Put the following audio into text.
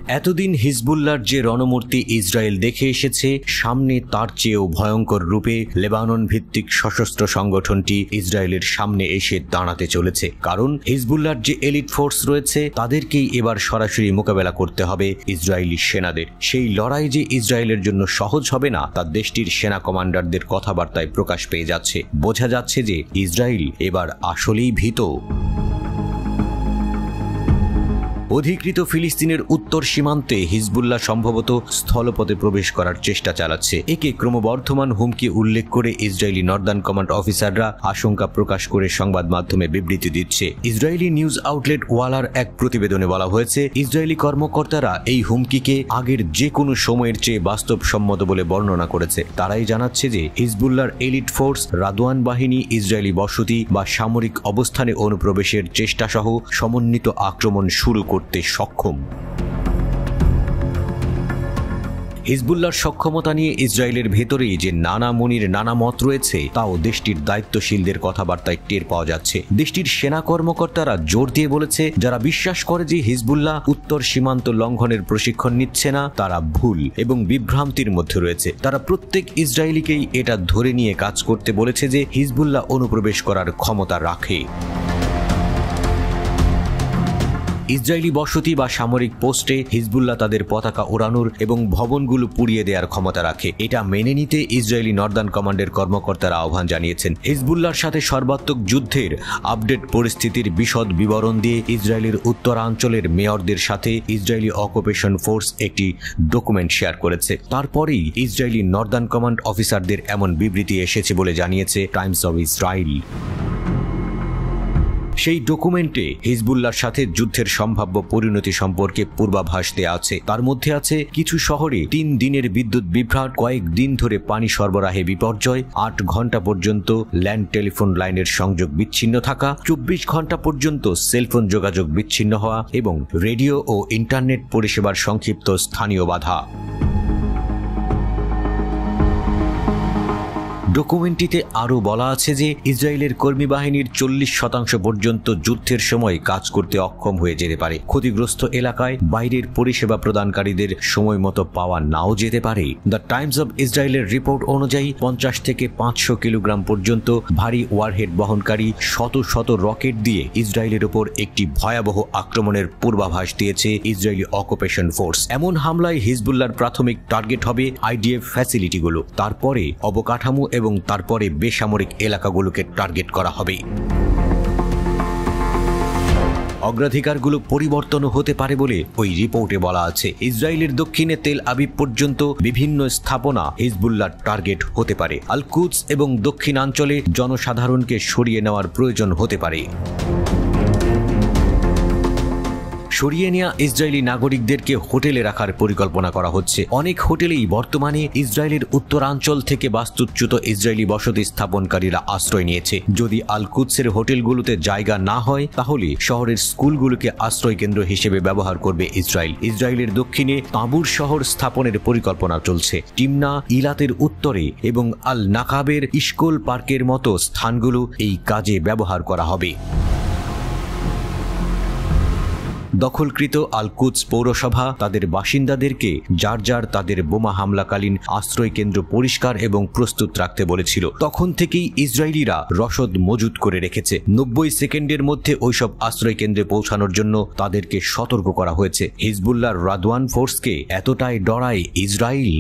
এতদিন হিজবুল্লাহর যে রণমূর্তি ইসরায়েল দেখে এসেছে, সামনে তার চেয়েও ভয়ঙ্কর রূপে লেবানন ভিত্তিক সশস্ত্র সংগঠনটি ইসরায়েলের সামনে এসে দাঁড়াতে চলেছে। কারণ হিজবুল্লাহর যে এলিট ফোর্স রয়েছে তাদেরকেই এবার সরাসরি মোকাবেলা করতে হবে ইসরায়েলি সেনাদের। সেই লড়াই যে ইসরায়েলের জন্য সহজ হবে না তা দেশটির সেনা কমান্ডারদের কথাবার্তায় প্রকাশ পেয়ে যাচ্ছে। বোঝা যাচ্ছে যে ইসরায়েল এবার আসলেই ভীত। অধিকৃত ফিলিস্তিনের উত্তর সীমান্তে হিজবুল্লাহ সম্ভবত স্থলপথে প্রবেশ করার চেষ্টা চালাচ্ছে। একে ক্রমবর্ধমান হুমকি উল্লেখ করে ইসরায়েলি নর্দার্ন কমান্ড অফিসাররা আশঙ্কা প্রকাশ করে সংবাদ মাধ্যমে বিবৃতি দিচ্ছে। ইসরায়েলি নিউজ আউটলেট ওয়ালার এক প্রতিবেদনে বলা হয়েছে, ইসরায়েলি কর্মকর্তারা এই হুমকিকে আগের যে কোনো সময়ের চেয়ে বাস্তবসম্মত বলে বর্ণনা করেছে। তারাই জানাচ্ছে যে হিজবুল্লাহর এলিট ফোর্স, রাদওয়ান বাহিনী ইসরায়েলি বসতি বা সামরিক অবস্থানে অনুপ্রবেশের চেষ্টা সহ সমন্বিত আক্রমণ শুরু করতে সক্ষম। হিজবুল্লাহর সক্ষমতা নিয়ে ইসরায়েলের ভেতরেই যে নানা মনির নানা মত রয়েছে তাও দেশটির দায়িত্বশীলদের কথাবার্তায় টের পাওয়া যাচ্ছে। দেশটির সেনা কর্মকর্তারা জোর দিয়ে বলেছে, যারা বিশ্বাস করে যে হিজবুল্লাহ উত্তর সীমান্ত লঙ্ঘনের প্রশিক্ষণ নিচ্ছে না তারা ভুল এবং বিভ্রান্তির মধ্যে রয়েছে। তারা প্রত্যেক ইসরায়েলিকেই এটা ধরে নিয়ে কাজ করতে বলেছে যে হিজবুল্লাহ অনুপ্রবেশ করার ক্ষমতা রাখে। ইসরায়েলি বসতি বা সামরিক পোস্টে হিজবুল্লাহ তাদের পতাকা ওড়ানোর এবং ভবনগুলো পুড়িয়ে দেওয়ার ক্ষমতা রাখে। এটা মেনে নিতে ইসরায়েলি নর্দার্ন কমান্ডের কর্মকর্তারা আহ্বান জানিয়েছেন। হিজবুল্লাহর সাথে সর্বাত্মক যুদ্ধের আপডেট পরিস্থিতির বিশদ বিবরণ দিয়ে ইসরায়েলের উত্তরাঞ্চলের মেয়রদের সাথে ইসরায়েলি অকুপেশন ফোর্স একটি ডকুমেন্ট শেয়ার করেছে। তারপরেই ইসরায়েলি নর্দার্ন কমান্ড অফিসারদের এমন বিবৃতি এসেছে বলে জানিয়েছে টাইমস অব ইসরায়েল। সেই ডকুমেন্টে হিজবুল্লাহর সাথে যুদ্ধের সম্ভাব্য পরিণতি সম্পর্কে পূর্বাভাস দেওয়া আছে। তার মধ্যে আছে কিছু শহরে 3 দিনের বিদ্যুৎ বিভ্রাট, কয়েক দিন ধরে পানি সরবরাহে বিপর্যয়, 8 ঘন্টা পর্যন্ত ল্যান্ড টেলিফোন লাইনের সংযোগ বিচ্ছিন্ন থাকা, 24 ঘন্টা পর্যন্ত সেলফোন যোগাযোগ বিচ্ছিন্ন হওয়া এবং রেডিও ও ইন্টারনেট পরিষেবার সংক্ষিপ্ত স্থানীয় বাধা। ডকুমেন্টটিতে আরও বলা আছে যে ইসরায়েলের কর্মী বাহিনীর 40% পর্যন্ত যুদ্ধের সময় কাজ করতে অক্ষম হয়ে যেতে পারে। ক্ষতিগ্রস্ত এলাকায় বাইরের পরিষেবা প্রদানকারীদের সময় মতো পাওয়া নাও যেতে পারে। দ্য টাইমস অব ইসরায়েলের রিপোর্ট অনুযায়ী 50 থেকে 500 কিলোগ্রাম পর্যন্ত ভারী ওয়ারহেড বহনকারী শত শত রকেট দিয়ে ইসরায়েলের উপর একটি ভয়াবহ আক্রমণের পূর্বাভাস দিয়েছে ইসরায়েলি অকুপেশন ফোর্স। এমন হামলায় হিজবুল্লাহর প্রাথমিক টার্গেট হবে আইডিএফ ফ্যাসিলিটিগুলো, তারপরে অবকাঠামো এবং তারপরে বেসামরিক এলাকাগুলোকে টার্গেট করা হবে। অগ্রাধিকারগুলো পরিবর্তনও হতে পারে বলে ওই রিপোর্টে বলা আছে। ইসরায়েলের দক্ষিণে তেল আবিব পর্যন্ত বিভিন্ন স্থাপনা হিজবুল্লাহর টার্গেট হতে পারে। আল কুদস এবং দক্ষিণাঞ্চলে জনসাধারণকে সরিয়ে নেওয়ার প্রয়োজন হতে পারে। সরিয়ে নেওয়া ইসরায়েলি নাগরিকদেরকে হোটেলে রাখার পরিকল্পনা করা হচ্ছে। অনেক হোটেলেই বর্তমানে ইসরায়েলের উত্তরাঞ্চল থেকে বাস্তুচ্যুত ইসরায়েলি বসতি স্থাপনকারীরা আশ্রয় নিয়েছে। যদি আল কুদসের হোটেলগুলোতে জায়গা না হয় তাহলে শহরের স্কুলগুলোকে আশ্রয় কেন্দ্র হিসেবে ব্যবহার করবে ইসরায়েল। ইসরায়েলের দক্ষিণে তাঁবুর শহর স্থাপনের পরিকল্পনা চলছে। টিমনা, ইলাতের উত্তরে এবং আল নাকাবের ইস্কোল পার্কের মতো স্থানগুলো এই কাজে ব্যবহার করা হবে। দখলকৃত আল কুদস পৌরসভা তাদের বাসিন্দাদেরকে যার যার তাদের বোমা হামলাকালীন আশ্রয় কেন্দ্র পরিষ্কার এবং প্রস্তুত রাখতে বলেছিল। তখন থেকেই ইসরায়েলিরা রসদ মজুত করে রেখেছে। 90 সেকেন্ডের মধ্যে ওইসব আশ্রয় কেন্দ্রে পৌঁছানোর জন্য তাদেরকে সতর্ক করা হয়েছে। হিজবুল্লাহর রাদওয়ান ফোর্সকে এতটাই ডরায় ইসরায়েল।